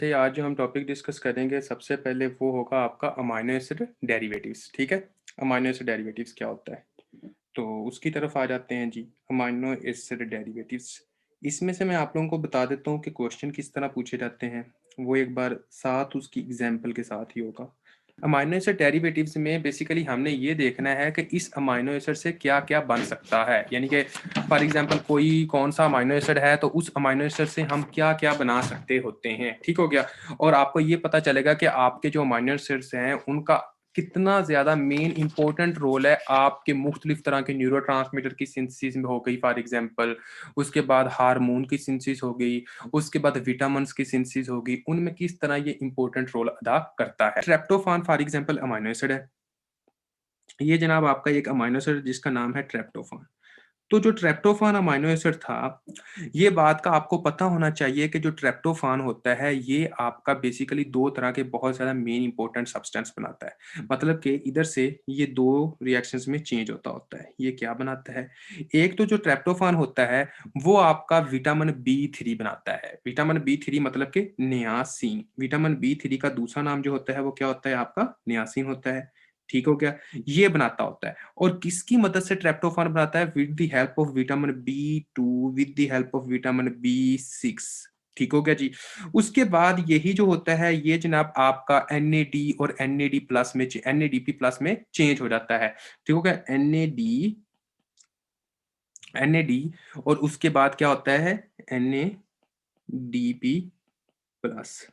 तो आज जो हम टॉपिक डिस्कस करेंगे सबसे पहले वो होगा आपका अमाइनो एसिड डेरिवेटिव्स। ठीक है, अमाइनो एसिड डेरिवेटिव्स क्या होता है तो उसकी तरफ आ जाते हैं जी। अमाइनो एसिड डेरिवेटिव्स, इसमें से मैं आप लोगों को बता देता हूँ कि क्वेश्चन किस तरह पूछे जाते हैं, वो एक बार साथ उसकी एग्जाम्पल के साथ ही होगा। अमाइनो एसिड डेरिवेटिव्स में बेसिकली हमने ये देखना है कि इस अमाइनो एसिड से क्या क्या बन सकता है, यानी कि फॉर एग्जांपल कोई कौन सा अमाइनो एसिड है तो उस अमाइनो एसिड से हम क्या क्या बना सकते होते हैं। ठीक हो गया। और आपको ये पता चलेगा कि आपके जो अमाइनो एसिड्स हैं उनका कितना ज्यादा मेन इंपॉर्टेंट रोल है आपके मुख्तलिफ तरह के न्यूरोट्रांसमीटर की सिंथेसिस में हो गई फॉर एग्जांपल, उसके बाद हार्मोन की सिंथेसिस हो गई, उसके बाद विटामिन की सिंथेसिस हो गई, उनमें किस तरह ये इंपॉर्टेंट रोल अदा करता है। ट्रेप्टोफान फॉर एग्जांपल अमाइनो एसिड है, ये जनाब आपका एक अमाइनो एसिड जिसका नाम है ट्रेप्टोफान। तो जो ट्रेप्टोफान अमाइनो एसिड था, ये बात का आपको पता होना चाहिए कि जो ट्रेप्टोफान होता है ये आपका बेसिकली दो तरह के बहुत ज़्यादा मेन इंपॉर्टेंट सब्सटेंस बनाता है। मतलब कि इधर से ये दो रिएक्शंस में चेंज होता है। ये क्या बनाता है? एक तो जो ट्रेप्टोफान होता है वो आपका विटामिन बी 3 बनाता है। विटामिन बी 3 मतलब कि नियासिन। विटामिन बी 3 का दूसरा नाम जो होता है वो क्या होता है? आपका नियासिन होता है। ठीक हो गया। ये बनाता होता है। और किसकी मदद से ट्रेप्टोफान बनाता है? With the help of vitamin B 2, with the help of vitamin B 6। ठीक हो गया जी। उसके बाद यही जो होता है ये जनाब आपका एनएडी और एनएडी प्लस में एनएडीपी प्लस में चेंज हो जाता है। ठीक हो गया। एनएडी और उसके बाद क्या होता है? एनएडीपी प्लस,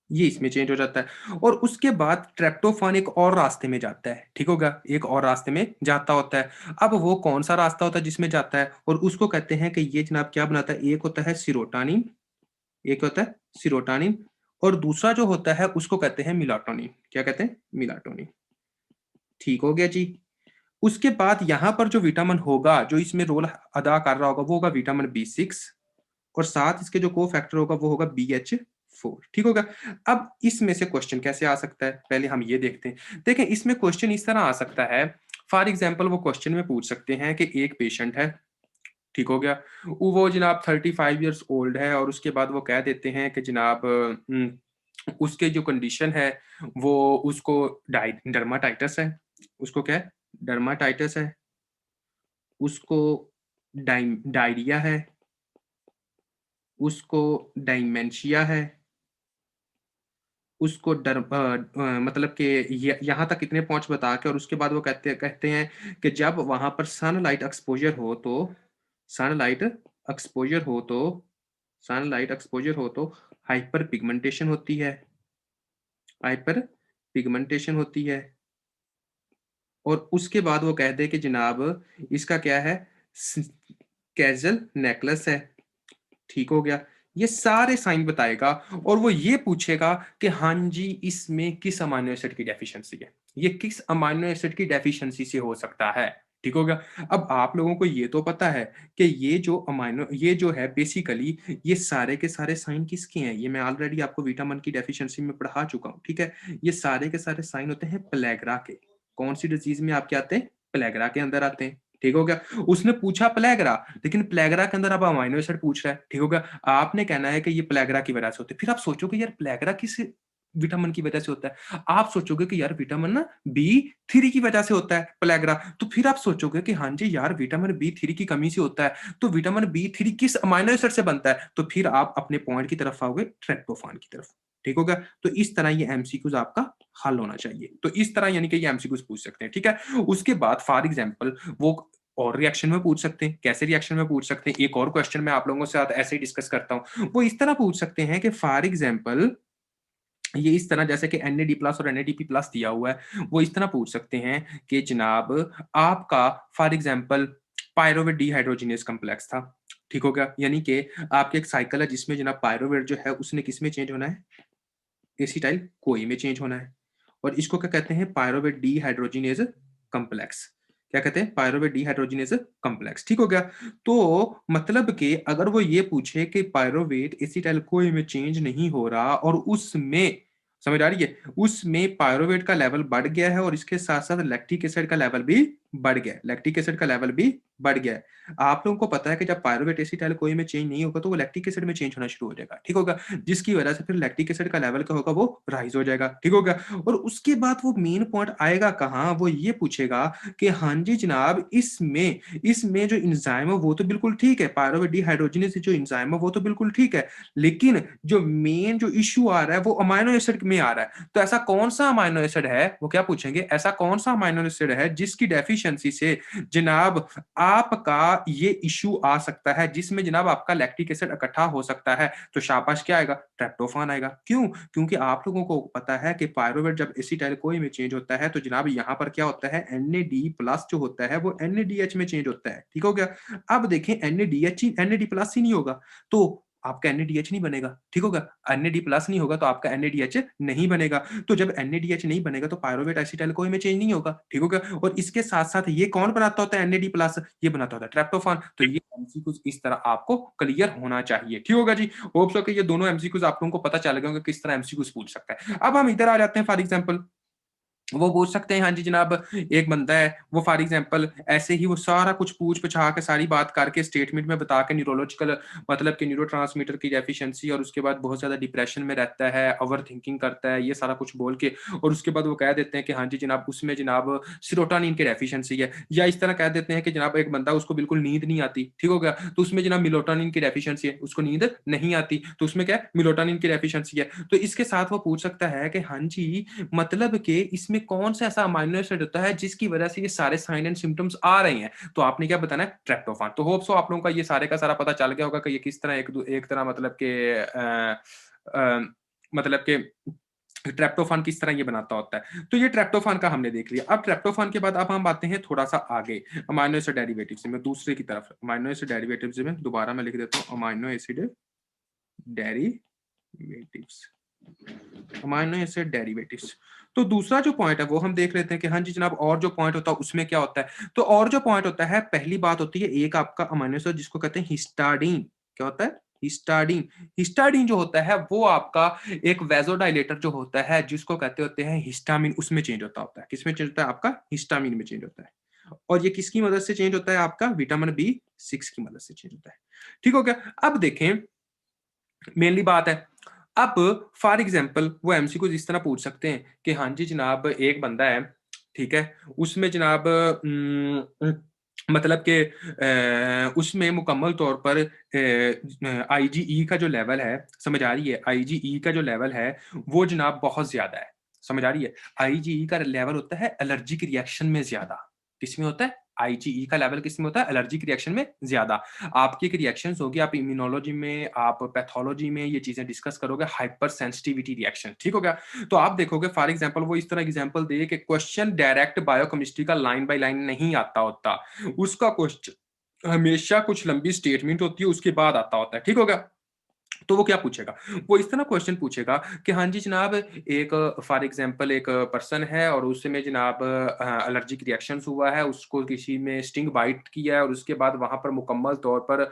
ये इसमें चेंज हो जाता है। और उसके बाद ट्रेप्टोफान एक और रास्ते में जाता है। ठीक होगा, एक और रास्ते में जाता होता है। अब वो कौन सा रास्ता होता है जिसमें जाता है और उसको कहते हैं कि ये जनाब क्या बनाता है? एक होता है सीरोटोनिन, एक होता है सीरोटोनिन, और दूसरा जो होता है उसको कहते हैं मिलाटोनिन। क्या कहते हैं? मिलाटोनिन। ठीक हो गया जी। उसके बाद यहां पर जो विटामिन होगा जो इसमें रोल अदा कर रहा होगा वो होगा विटामिन बी 6, और साथ इसके जो को फैक्टर होगा वो होगा BH4। ठीक होगा। अब इसमें से क्वेश्चन कैसे आ सकता है पहले हम ये देखते हैं। देखें, इसमें क्वेश्चन इस तरह आ सकता है। फॉर एग्जांपल वो क्वेश्चन में पूछ सकते हैं कि एक पेशेंट है, ठीक हो गया, वो जनाब 35 ईयर्स ओल्ड है, और उसके बाद वो कह देते हैं कि जनाब उसके जो कंडीशन है वो उसको डर्माटाइटिस है। उसको क्या है? डर्माटाइटिस है। उसको डायरिया है। उसको डाइमेंशिया है। उसको मतलब कि यहाँ तक इतने पहुँच बता के, और उसके बाद वो कहते कहते हैं कि जब वहाँ पर सनलाइट एक्सपोज़र हो तो सनलाइट एक्सपोज़र हो तो सनलाइट एक्सपोज़र हो तो हाइपर पिगमेंटेशन होती है। हाइपर पिगमेंटेशन होती है। और उसके बाद वो कहते हैं कि जनाब इसका क्या है? स कैज़ल नेकलेस है। ठीक हो गया। ये सारे साइन बताएगा और वो ये पूछेगा कि हाँ जी, इसमें किस अमाइनो एसिड की डेफिशिएंसी है? ये किस अमाइनो एसिड की डेफिशिएंसी से हो सकता है? ठीक हो गया। अब आप लोगों को ये तो पता है कि ये जो है बेसिकली ये सारे के सारे साइन किसके हैं? ये मैं ऑलरेडी आपको विटामिन की डेफिशिएंसी में पढ़ा चुका हूँ, ठीक है? ये सारे के सारे साइन होते हैं प्लेगरा के। कौन-सी डिजीज़ में आपके आते हैं? प्लेगरा के अंदर आते हैं। ठीक हो गया। उसने पूछा प्लेगरा, लेकिन प्लेगरा के अंदर अब अमाइनो एसिड पूछ रहा है। ठीक हो गया। आपने कहना है कि ये प्लेगरा की वजह से होते हैं। फिर आप सोचोगे यार प्लेगरा किस विटामिन की वजह से होता है? आप सोचोगे कि यार विटामिन ना बी 3 की वजह से होता है प्लेगरा। तो फिर आप सोचोगे कि हाँ जी यार विटामिन बी 3 की कमी से होता है। तो विटामिन बी 3 किस अमाइनो एसिड से बनता है? तो फिर आप अपने पॉइंट की तरफ आओगे, ट्रिप्टोफान की तरफ। ठीक हो गया। तो इस तरह ये एमसीक्यूज आपका हल होना चाहिए। तो इस तरह यानी कि ये एमसीक्यूज पूछ सकते हैं। ठीक है। उसके बाद फॉर एग्जांपल वो और रिएक्शन में पूछ सकते हैं। कैसे रिएक्शन में पूछ सकते हैं? एक और क्वेश्चन मैं आप लोगों के साथ ऐसे ही डिस्कस करता हूँ। वो इस तरह पूछ सकते हैं कि फॉर एग्जांपल ये इस तरह, जैसे कि एनएडी प्लस और एनएडीपी प्लस दिया हुआ है, वो इस तरह पूछ सकते हैं कि जनाब आपका for example pyruvate dehydrogenase complex था। ठीक हो गया। यानी कि आपके एक साइकिल है जिसमें जनाब पायरुवेट जो है उसने किसमें चेंज होना है? एसिटाइल कोई में चेंज होना है। और इसको क्या कहते हैं? Pyruvate dehydrogenase complex. क्या कहते हैं? Pyruvate dehydrogenase complex. ठीक हो गया। तो मतलब कि अगर वो ये पूछे कि पायरुवेट एसिटाइल कोई में चेंज नहीं हो रहा और उसमें, समझ आ रही है, उसमें पायरुवेट का लेवल बढ़ गया है और इसके साथ साथ लैक्टिक एसिड का लेवल भी बढ़ गया है, लैक्टिक एसिड का लेवल भी बढ़ गया है। आप लोगों को पता है कि जब पायरुवेट एसिटाइल कोई में चेंज नहीं होगा तो वो लैक्टिक एसिड में चेंज होना शुरू हो जाएगा, ठीक होगा? जिसकी वजह से फिर लैक्टिक एसिड का लेवल क्या होगा, वो राइज़ हो जाएगा, ठीक हो गया? और उसके बाद वो मेन पॉइंट आएगा कहाँ? वो ये पूछेगा कि हाँ जी जनाब, इसमें जो एंजाइम है वो तो बिल्कुल ठीक है, पायरुवेट डिहाइड्रोजिनेज जो एंजाइम है वो तो बिल्कुल ठीक है, लेकिन जो मेन जो इश्यू आ रहा है वो अमाइनो एसिड में आ रहा है। तो ऐसा कौन-सा अमाइनो एसिड है, वो क्या पूछेंगे, ऐसा कौन-सा अमाइनो एसिड है जिसकी डेफिशिएंसी से जनाब आपका ये इश्यू आ सकता है, जिसमें जनाब आपका लैक्टिक एसिड इकट्ठा हो सकता है, तो शाबाश क्या आएगा? ट्रिप्टोफैन आएगा। क्यों? क्योंकि आप लोगों को पता है कि पायरुवेट जब एसिटाइल कोई में चेंज होता है, तो जनाब यहाँ पर क्या होता है, NAD+ जो होता है वो NADH में चेंज होता है, ठीक हो गया? अब देखें NAD+ ही नहीं होगा, तो आपका NADH नहीं बनेगा, ठीक होगा? NAD+ नहीं होगा तो आपका NADH नहीं बनेगा। तो जब NADH नहीं बनेगा तो पायरुवेट एसिटाइल कोई में चेंज नहीं होगा, ठीक होगा? और इसके साथ-साथ ये कौन बनाता होता है NAD+? ये बनाता होता है ट्रिप्टोफैन। तो ये एमसीक्यूज़ इस तरह आपको क्लियर होना चाहिए, ठीक होगा जी? होप सो कि ये दोनों एमसीक्यूज़ आप लोगों को पता चल गए होंगे किस तरह एमसीक्यूज़ पूछ सकता है। अब हम इधर आ जाते हैं फॉर एग्जांपल वो पूछ सकते हैं, हाँ जी जनाब, एक बंदा है, वो फॉर एग्ज़ाम्पल ऐसे ही वो सारा कुछ पूछ-पुछा के सारी बात करके स्टेटमेंट में बता के न्यूरोलॉजिकल मतलब कि न्यूरोट्रांसमीटर की डेफिशिएंसी और उसके बाद बहुत ज़्यादा डिप्रेशन में रहता है, ओवरथिंकिंग करता है, ये सारा कुछ बोल के और उसके बाद वो कह देते हैं कि हाँ जी जनाब, उसमें जनाब सेरोटोनिन की डेफिशिएंसी है। या इस तरह कह देते हैं कि जनाब एक बंदा उसको बिल्कुल नींद नहीं आती, ठीक हो गया? तो उसमें जनाब मेलाटोनिन की डेफिशिएंसी है, उसको नींद नहीं आती, तो उसमें क्या है मेलाटोनिन की डेफिशिएंसी है। तो इसके साथ वो पूछ सकता है कि हाँ जी, मतलब कि इसमें कौन-सा ऐसा अमाइनो एसिड होता है जिसकी वजह से ये सारे साइन एंड सिम्पटम्स आ रहे हैं? तो आपने क्या बताना है? ट्रिप्टोफैन। तो होप सो आप लोगों का ये सारे का सारा पता चल गया होगा कि ये किस तरह एक तरह मतलब के अ, मतलब के ट्रिप्टोफैन किस तरह ये बनाता होता है। तो ये ट्रिप्टोफैन का हमने देख लिया। अब ट्रिप्टोफैन के बाद अब हम आते हैं थोड़ा-सा आगे अमाइनो एसिड डेरिवेटिव्स में, दूसरे की तरफ। अमाइनो एसिड डेरिवेटिव्स में दोबारा मैं लिख देता हूँ amino acid derivatives. Amino acid derivatives. तो दूसरा जो पॉइंट है वो हम देख लेते हैं कि हाँ जी जनाब, और जो पॉइंट होता है उसमें क्या होता है। तो और जो पॉइंट होता है, पहली बात होती है एक आपका अमाइनो एसिड जिसको कहते हैं हिस्टाडीन। क्या होता है? हिस्टाडीन। हिस्टाडीन जो होता है वो आपका एक वासोडाइलेटर जो होता है जिसको कहते होते हैं हिस्टामिन, उसमें चेंज होता है। किसमें चेंज होता है? आपका हिस्टामिन में चेंज होता है। और ये किसकी मदद से चेंज होता है? आपका विटामिन बी6 की मदद से चेंज होता है। ठीक हो गया? अब देखें मेनली बात है। अब फॉर एग्ज़ाम्पल वो एमसीक्यूज़ इस तरह पूछ सकते हैं कि हाँ जी जनाब, एक बंदा है, ठीक है? उसमें जनाब मतलब कि उसमें मुकम्मल तौर पर आईजीई का जो लेवल है, समझ आ रही है? आईजीई का जो लेवल है, वो जनाब बहुत ज़्यादा है, समझ आ रही है? आईजीई का लेवल होता है एलर्जिक रिएक्शन में ज़्यादा। किसमें होता है? आईजीई का लेवल किसमें होता है? एलर्जिक रिएक्शन में ज़्यादा। आपकी एक रिएक्शंस होगी, आप इम्यूनोलॉजी में, आप पैथोलॉजी में ये चीज़ें डिस्कस करोगे, हाइपर सेंसिटिविटी रिएक्शन, ठीक हो गया? तो आप देखोगे फॉर एग्ज़ाम्पल वो इस तरह एग्ज़ाम्पल दे कि क्वेश्चन डायरेक्ट बायोकेमिस्ट्री का लाइन बाय लाइन नहीं आता होता। उसका क्वेश्चन हमेशा कुछ लंबी स्टेटमेंट होती है, उसके बाद आता होता है, ठीक हो गया? तो वो क्या पूछेगा? वो इस तरह क्वेश्चन पूछेगा कि हाँ जी जनाब, एक फॉर एग्ज़ाम्पल एक पर्सन है और उसमें जनाब एलर्जिक रिएक्शंस हुआ है, उसको किसी में स्टिंग बाइट किया है और उसके बाद वहाँ पर मुकम्मल तौर पर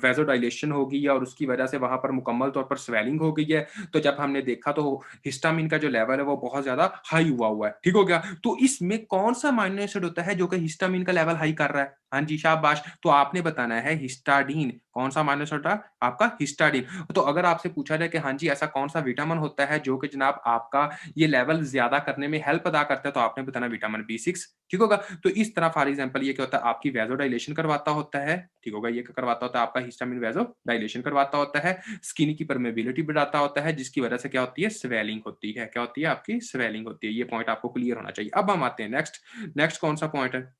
वासोडाइलेशन हो गई है और उसकी वजह से वहाँ पर मुकम्मल तौर पर स्वेलिंग हो गई है। तो जब हमने देखा तो हिस्टामिन का जो लेवल है वो बहुत ज़्यादा हाई हुआ है, ठीक हो गया? तो इसमें कौन-सा अमाइनो एसिड होता है जो कि हिस्टामिन का लेवल हाई कर रहा है? हाँ जी, शाबाश! तो आपने बताना है हिस्टाडीन। कौन-सा अमाइनो एसिड होता है? आपका हिस्टाडीन। तो अगर आपसे पूछा जाए कि हाँ जी, ऐसा कौन-सा विटामिन होता है जो कि जनाब आपका ये लेवल ज़्यादा करने में हेल्प अदा करता है, तो आपने बताना विटामिन बी6, ठीक होगा? तो इस तरह फॉर एग्ज़ाम्पल ये क्या होता है, आपकी वासोडाइलेशन करवाता होता है, ठीक होगा? ये क्या करवाता होता है, आपका हिस्टामिन वासोडाइलेशन करवाता होता है, स्किन की परमेबिलिटी बढ़ाता होता है, जिसकी वजह से क्या होती है, स्वेलिंग होती है। क्या होती है? आपकी स्वेलिंग होती है। ये पॉइंट आपको क्लियर होना चाहिए। अब हम आते हैं नेक्स्ट, नेक्स्ट कौन-सा पॉइंट है?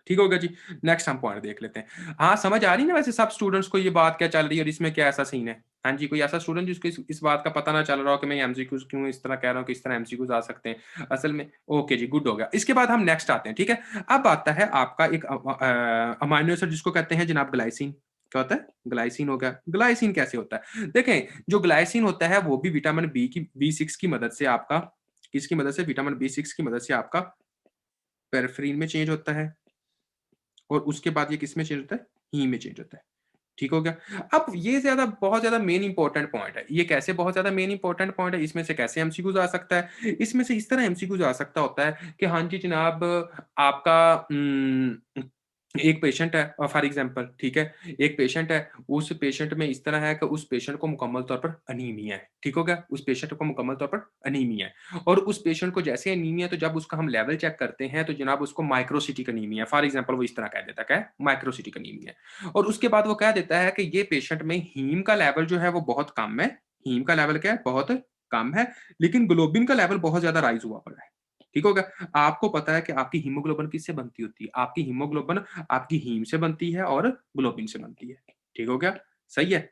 ठीक हो गया जी। नेक्स्ट हम पॉइंट देख लेते हैं। हाँ, समझ आ रही है ना वैसे सब स्टूडेंट्स को ये बात क्या चल रही है और इसमें क्या ऐसा सीन है? हाँ जी, कोई ऐसा स्टूडेंट जिसको इस बात का पता ना चल रहा हो कि मैं ये एमसीक्यूज़ क्यों इस तरह कह रहा हूँ कि इस तरह एमसीक्यूज़ आ सकते हैं। असल में ओके जी, गुड हो गया। इसके बाद हम नेक्स्ट आते हैं, ठीक है? अब आता है आपका एक अमाइनो एसिड जिसको कहते हैं जनाब ग्लाइसिन। क्या होता है? ग्लाइसिन हो गया। ग्लाइसिन कैसे होता है? देखें, जो ग्लाइसिन होता है वो भी विटामिन बी6 की मदद से आपका किसकी मदद से? विटामिन बी6 की मदद से आपका पेरिफेरल में चेंज होता है। और उसके बाद ये किसमें चेंज होता है? ही में चेंज होता है। ठीक हो गया? अब ये बहुत ज़्यादा मेन इम्पोर्टेंट पॉइंट है। ये कैसे बहुत ज़्यादा मेन इम्पोर्टेंट पॉइंट है, इसमें से कैसे एमसीक्यूज़ आ सकता है? इसमें से इस तरह एमसीक्यूज़ आ सकता होता है कि हाँ जी जनाब, आपका एक पेशेंट है फॉर एग्ज़ाम्पल, ठीक है? एक पेशेंट है, उस पेशेंट में इस तरह है कि उस पेशेंट को मुकम्मल तौर पर अनीमिया है, ठीक हो गया? उस पेशेंट को मुकम्मल तौर पर अनीमिया है और उस पेशेंट को जैसे अनीमिया है तो जब उसका हम लेवल चेक करते हैं तो जनाब उसको माइक्रोसिटिक अनीमिया है। फॉर एग्ज़ाम्पल वो इस तरह कह देता है, क्या है? माइक्रोसिटिक अनीमिया है। और उसके बाद वो कह देता है कि ये पेशेंट में हीम का लेवल जो है वो बहुत कम है। हीम का लेवल क्या है? बहुत कम है, लेकिन ग्लोबिन का लेवल बहुत ज़्यादा राइज़ हुआ पड़ा है। ठीक हो गया? आपको पता है कि आपकी हीमोग्लोबिन किससे बनती होती है? आपकी हीमोग्लोबिन आपकी हीम से बनती है और ग्लोबिन से बनती है। ठीक हो गया? सही है?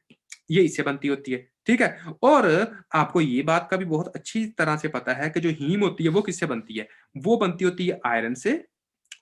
ये इससे बनती होती है। ठीक है? और आपको ये बात का भी बहुत अच्छी तरह से पता है कि जो हीम होती है वो किससे बनती है? वो बनती होती है आयरन से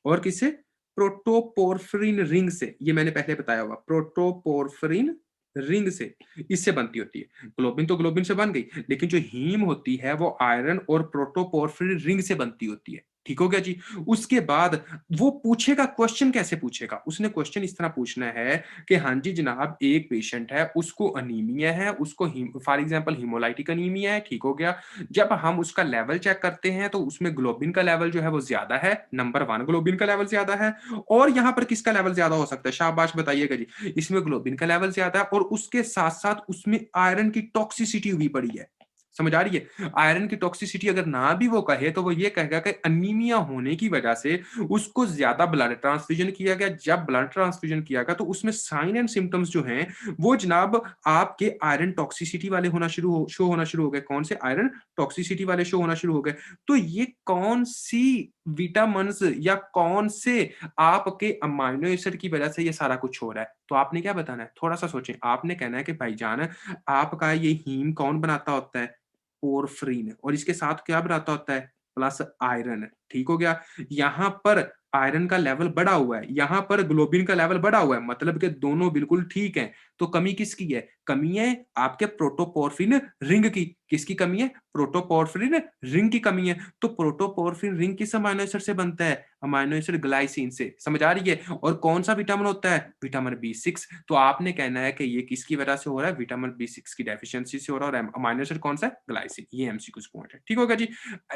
और किससे? प्रोटोपोर्फिरिन रिंग से। ये मैंने पहले बताया हुआ, प्रोटोपोर्फिरिन रिंग से, इससे बनती होती है। ग्लोबिन तो ग्लोबिन से बन गई, लेकिन जो हीम होती है वो आयरन और प्रोटोपोर्फिरिन रिंग से बनती होती है। ठीक हो गया जी? उसके बाद वो पूछेगा, क्वेश्चन कैसे पूछेगा? उसने क्वेश्चन इस तरह पूछना है कि हाँ जी जनाब, एक पेशेंट है, उसको अनीमिया है, उसको haem for example haemolytic anaemia है, ठीक हो गया? जब हम उसका लेवल चेक करते हैं तो उसमें ग्लोबिन का लेवल जो है वो ज़्यादा है, नंबर 1 ग्लोबिन का लेवल ज़्यादा है और यहाँ पर किसका लेवल ज़्यादा हो सकता है? शाबाश बताइएगा जी। इसमें ग्लोबिन का लेवल ज़्यादा है और उसके साथ-साथ उसमें आयरन की टॉक्सिसिटी हुई पड़ी है। समझ आ रही है? आयरन की टॉक्सिसिटी अगर ना भी वो कहे तो वो ये कहेगा कि अनीमिया होने की वजह से उसको ज़्यादा ब्लड ट्रांसफ्यूजन किया गया। जब ब्लड ट्रांसफ्यूजन किया गया तो उसमें साइन एंड सिम्पटम्स जो हैं वो जनाब आपके आयरन टॉक्सिसिटी वाले शो होना शुरू हो गए। कौन से? आयरन टॉक्सिसिटी वाले शो होना शुरू हो गए। तो ये कौन-सी विटामिन्स या कौन से आपके अमाइनो एसिड की वजह से ये सारा कुछ हो रहा है? तो आपने क्या बताना है? थोड़ा-सा सोचें। आपने कहना है कि भाईजान, आपका ये हीम कौन बनाता होता है? पोरफ्रीन। और इसके साथ क्या बनाता होता है? Plus iron. ठीक हो गया? यहाँ पर आयरन का लेवल बढ़ा हुआ है, यहाँ पर ग्लोबिन का लेवल बढ़ा हुआ है, मतलब कि दोनों बिल्कुल ठीक हैं। तो कमी किसकी है? कमी है आपके प्रोटोपोर्फिरिन रिंग की। किसकी कमी है? प्रोटोपोर्फिरिन रिंग की कमी है। तो प्रोटोपोर्फिरिन रिंग किस अमाइनो एसिड से बनता है? अमाइनो एसिड ग्लाइसिन से। समझ आ रही है? और कौन-सा विटामिन होता है? Vitamin B6. तो आपने कहना है कि ये किसकी वजह से हो रहा है? विटामिन बी6 की डेफिशिएंसी से हो रहा है और अमाइनो एसिड कौन-सा है? ग्लाइसिन। ये एमसीक्यूज़ पॉइंट है। ठीक हो गया जी?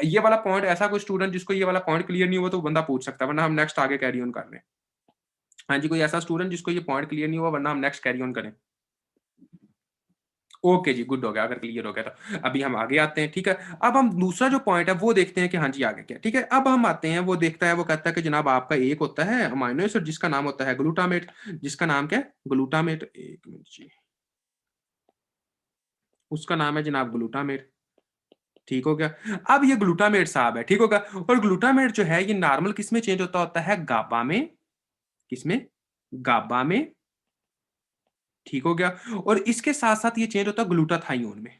ये वाला पॉइंट, ऐसा कोई स्टूडेंट जिसको ये वाला पॉइंट क्लियर नहीं हुआ तो बंदा पूछ सकता है, वरना हम नेक्स्ट आगे कैरी ऑन कर रहे हैं। हाँ जी, कोई ऐसा स्टूडेंट जिसको ये पॉइंट क्लियर नहीं हुआ, वरना हम नेक्स्ट कैरी ऑन करें। ओके जी, गुड हो गया अगर क्लियर हो गया तो। अभी हम आगे आते हैं, ठीक है? अब हम दूसरा जो पॉइंट है वो देखते हैं कि हाँ जी आगे क्या है, ठीक है? अब हम आते हैं, वो देखता है, वो कहता है कि जनाब आपका एक होता है अमाइनो एसिड जिसका नाम होता है ग्लूटामेट। जिसका नाम क्या है? ग्लूटामेट। 1 मिनट जी। उसका नाम है जनाब ग्लूटामेट। ठीक हो गया? अब ये ग्लूटामेट साहब है, ठीक हो गया? और ग्लूटामेट जो है ये नॉर्मल किसमें चेंज होता है? गाबा में। किसमें? गाबा में। ठीक हो गया? और इसके साथ-साथ ये चेंज होता है ग्लूटाथायोन में।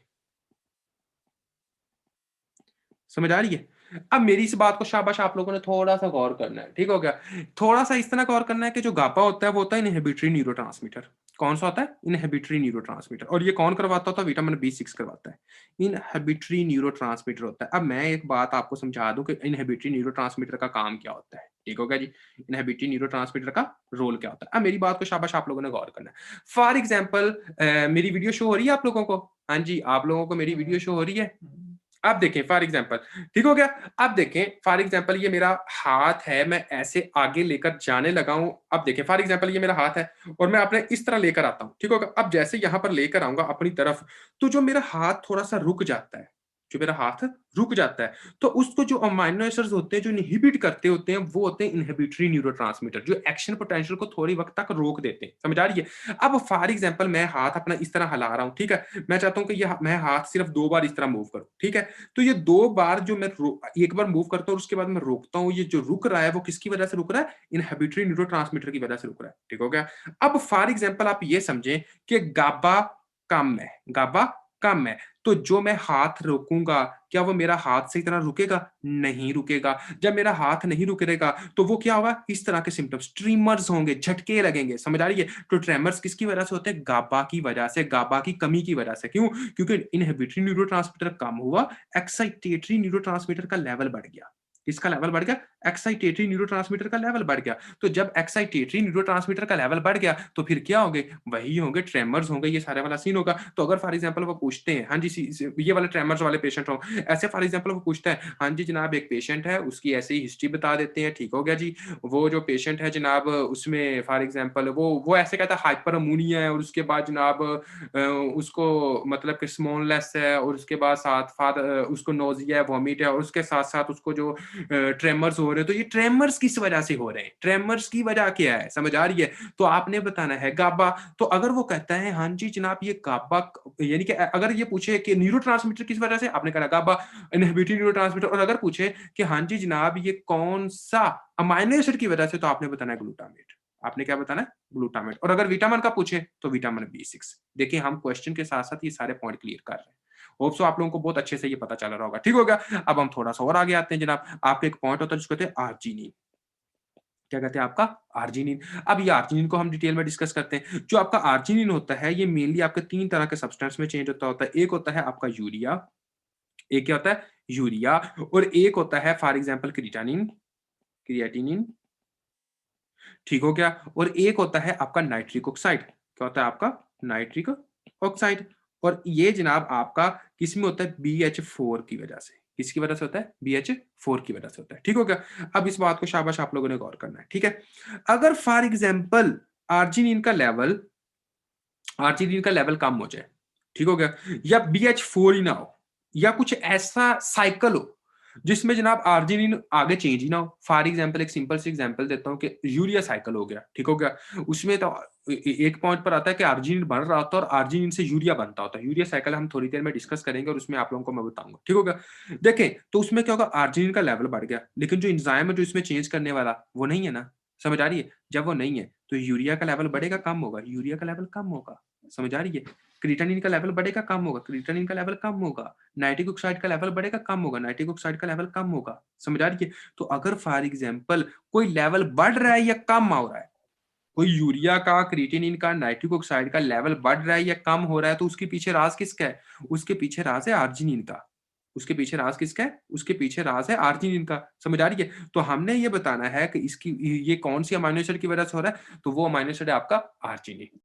समझ आ रही है? अब मेरी इस बात को शाबाश आप लोगों ने थोड़ा-सा गौर करना है, ठीक हो गया? थोड़ा-सा इस तरह गौर करना है कि जो गाबा होता है वो होता है इन्हिबिटरी न्यूरोट्रांसमीटर। कौन-सा होता है? Inhibitory neurotransmitter. और ये कौन करवाता होता है? विटामिन बी6 करवाता है। इन्हिबिटरी न्यूरोट्रांसमीटर होता है। अब मैं एक बात आपको समझा दूँ कि इन्हिबिटरी न्यूरोट्रांसमीटर का काम क्या होता है? ठीक हो गया जी? इन्हिबिटरी न्यूरोट्रांसमीटर का रोल क्या होता है? अब मेरी बात को शाबाश आप लोगों ने गौर करना है। फॉर एग्ज़ाम्पल मेरी वीडियो शो हो रही है आप लोगों को? हाँ जी, आप लोगों को मेरी वीडियो शो हो रही है? अब देखें फॉर एग्जांपल, ठीक हो गया? अब देखें फॉर एग्जांपल ये मेरा हाथ है, मैं ऐसे आगे लेकर जाने लगा हूँ। अब देखें फॉर एग्जांपल ये मेरा हाथ है और मैं अपने इस तरह लेकर आता हूँ, ठीक होगा? अब जैसे यहाँ पर लेकर आऊँगा अपनी तरफ, तो जो मेरा हाथ थोड़ा-सा रुक जाता है, जो मेरा हाथ रुक जाता है, तो उसको जो अमाइनो एसिड्स होते हैं, जो इन्हिबिट करते होते हैं, वो होते हैं इन्हिबिटरी न्यूरोट्रांसमीटर, जो एक्शन पोटेंशियल को थोड़ी वक़्त तक रोक देते हैं। समझ आ रही है? अब फॉर एग्जांपल मैं हाथ अपना इस तरह हिला रहा हूँ, ठीक है? मैं चाहता हूँ कि मैं हाथ सिर्फ 2 बार इस तरह मूव करूँ, ठीक है? तो ये 2 बार जो मैं एक बार मूव करता हूँ और उसके बाद मैं रोकता हूँ, ये जो रुक रहा है वो किसकी वजह से रुक रहा है? इन्हिबिटरी न्यूरोट्रांसमीटर की वजह से रुक रहा है। ठीक हो गया? अब फॉर एग्जांपल आप ये समझें कि गाबा कम है, गाबा कम है, तो जो मैं हाथ रोकूँगा, क्या वो मेरा हाथ सही तरह रुकेगा? नहीं रुकेगा। जब मेरा हाथ नहीं रुकेगा, तो वो क्या होगा? इस तरह के सिम्पटम्स, ट्रीमर्स होंगे, झटके लगेंगे, समझ आ रही है? तो ट्रेमर्स किसकी वजह से होते हैं? गाबा की वजह से, गाबा की कमी की वजह से। क्यों? क्योंकि इन्हिबिटरी न्यूरोट्रांसमीटर कम हुआ, एक्साइटेटरी न्यूरोट्रांसमीटर का लेवल बढ़ गया। किसका लेवल बढ़ गया? एक्साइटेटरी न्यूरोट्रांसमीटर का लेवल बढ़ गया। तो जब एक्साइटेटरी न्यूरोट्रांसमीटर का लेवल बढ़ गया, तो फिर क्या होंगे? वही होंगे, ट्रेमर्स होंगे, ये सारा वाला सीन होगा। तो अगर फॉर एग्ज़ाम्पल वो पूछते हैं, हाँ जी, ये वाले ट्रेमर्स वाले पेशेंट हों, ऐसे फॉर एग्ज़ाम्पल वो पूछता है, हाँ जी जनाब एक पेशेंट है, उसकी ऐसे ही हिस्ट्री बता देते हैं, ठीक हो गया जी। वो जो पेशेंट है जनाब उसमें फॉर एग्ज़ाम्पल वो ऐसे कहता है हाइपर अमोनिया है और उसके बाद जनाब उसको मतलब कि स्मॉलनेस है और उसके बाद उसको नोज़िया है, वॉमिट है और उसके साथ-साथ उसको जो ट्रेमर्स हो रहे हैं, तो ये ट्रेमर्स किस वजह से हो रहे हैं? ट्रेमर्स की वजह क्या है? समझ आ रही है? तो आपने बताना है गाबा। तो अगर वो कहता है, हाँ जी जनाब ये गाबा यानी कि अगर ये पूछे कि न्यूरोट्रांसमीटर किस वजह से? आपने कहा गाबा इन्हिबिटरी न्यूरोट्रांसमीटर और अगर पूछे कि हाँ जी जनाब ये कौन-सा अमाइनो एसिड की वजह से तो आपने बताना है ग्लूटामेट। आपने क्या बताना है? ग्लूटामेट और अगर विटामिन का पूछे तो विटामिन बी6। देखिए हम क्वेश्चन के साथ-साथ ये सारे पॉइंट क्लियर कर रहे हैं। होप सो आप लोगों को बहुत अच्छे से ये पता चल रहा होगा। ठीक हो गया? अब हम थोड़ा-सा और आगे आते हैं जनाब। आपका एक पॉइंट होता है जिसको कहते हैं आर्जिनिन। क्या कहते हैं आपका? आर्जिनिन। अब ये आर्जिनिन को हम डिटेल में डिस्कस करते हैं। जो आपका आर्जिनिन होता है ये मेनली आपके 3 तरह के सब्सटेंस में चेंज होता है। एक होता है आपका यूरिया, एक क्या होता है? यूरिया और एक होता है फॉर एग्जांपल क्रिएटिनिन, ठीक हो गया? और एक होता है आपका नाइट्रिक ऑक्साइड। क्या होता है आपका? नाइट्रिक ऑक्साइड और ये जनाब आपका किसमें होता है? BH4 की वजह से। किसकी वजह से होता है? BH4 की वजह से होता है। ठीक हो गया? अब इस बात को शाबाश आप लोगों ने गौर करना है। ठीक है? अगर फॉर एग्जांपल आर्जिनिन का लेवल कम हो जाए, ठीक हो गया? या BH4 ही ना हो या कुछ ऐसा साइकिल हो, जिसमें जनाब आर्जिनिन आगे चेंज ही ना हो। फॉर एग्जांपल एक सिंपल सी एग्जांपल देता हूँ कि यूरिया साइकिल हो गया, ठीक हो गया? उसमें तो एक पॉइंट पर आता है कि आर्जिनिन बन रहा होता है और आर्जिनिन से यूरिया बनता होता है। यूरिया साइकिल हम थोड़ी देर में डिस्कस करेंगे और उसमें आप लोगों को मैं बताऊँगा, ठीक हो गया? देखें, तो उसमें क्या होगा आर्जिनिन का लेवल बढ़ गया, लेकिन जो एंजाइम है जो इसमें चेंज करने वाला, वो नहीं है ना। समझ आ रही है? जब वो नहीं है, तो यूरिया का लेवल बढ़ेगा, कम होगा? यूरिया का लेवल कम होगा। समझ आ रही है? क्रिएटिनिन का लेवल बढ़ेगा, कम होगा? क्रिएटिनिन का लेवल कम होगा। नाइट्रिक ऑक्साइड का लेवल बढ़ेगा, कम होगा? नाइट्रिक ऑक्साइड का लेवल कम होगा। समझ आ रही है? तो अगर फॉर एग्जांपल कोई लेवल बढ़ रहा है या कम हो रहा है, कोई यूरिया का, क्रिएटिनिन का, नाइट्रिक ऑक्साइड का लेवल बढ़ रहा है या कम हो रहा है, तो उसके पीछे राज किसका है? उसके पीछे राज है आर्जिनिन का। उसके पीछे राज किसका है? उसके पीछे राज है आर्जिनिन का। समझ आ रही है? तो हमने ये बताना है कि इसकी ये कौन-सी अमाइनो एसिड की वजह से हो रहा है, तो वो अमाइनो एसिड है आपका आर्जिनिन।